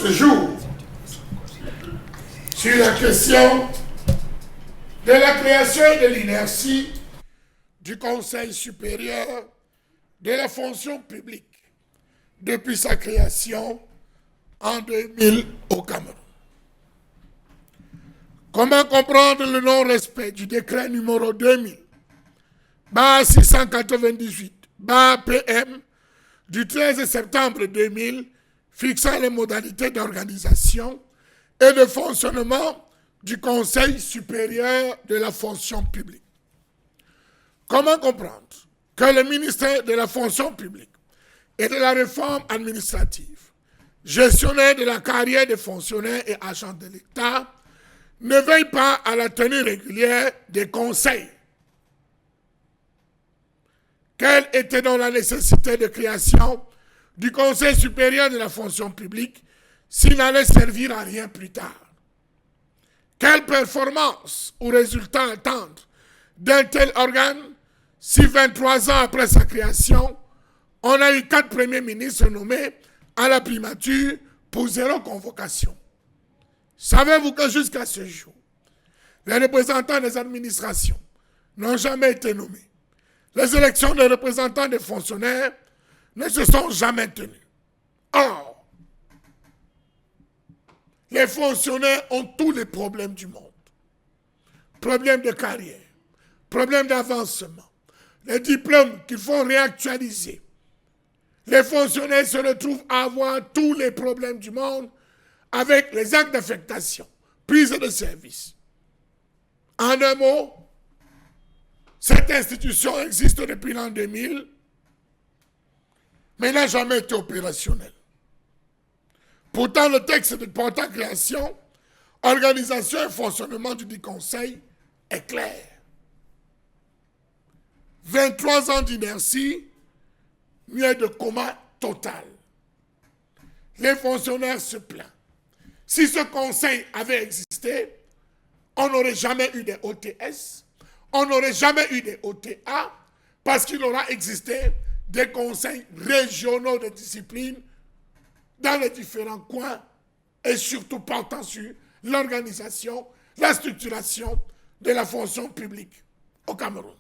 ce jour sur la question de la création et de l'inertie du Conseil supérieur de la fonction publique depuis sa création en 2000 au Cameroun. Comment comprendre le non-respect du décret numéro 2000-698-PM du 13 septembre 2000 fixant les modalités d'organisation et de fonctionnement du Conseil supérieur de la fonction publique? Comment comprendre que le ministère de la fonction publique et de la réforme administrative, gestionnaire de la carrière des fonctionnaires et agents de l'État, ne veille pas à la tenue régulière des conseils? Quelle était donc la nécessité de création du Conseil supérieur de la fonction publique s'il n'allait servir à rien plus tard? Quelle performance ou résultat attendre d'un tel organe si 23 ans après sa création, on a eu 4 premiers ministres nommés à la primature pour 0 convocation? Savez-vous que jusqu'à ce jour, les représentants des administrations n'ont jamais été nommés? Les élections des représentants des fonctionnaires ne se sont jamais tenues. Or, les fonctionnaires ont tous les problèmes du monde. Problèmes de carrière, problèmes d'avancement, les diplômes qu'il faut réactualiser. Les fonctionnaires se retrouvent à avoir tous les problèmes du monde avec les actes d'affectation, prise de service. En un mot, cette institution existe depuis l'an 2000, mais n'a jamais été opérationnelle. Pourtant, le texte de portant création, organisation et fonctionnement du Conseil est clair. 23 ans d'inertie, mieux de coma total. Les fonctionnaires se plaignent. Si ce conseil avait existé, on n'aurait jamais eu des OTS, on n'aurait jamais eu des OTA, parce qu'il aura existé des conseils régionaux de discipline dans les différents coins et surtout portant sur l'organisation, la structuration de la fonction publique au Cameroun.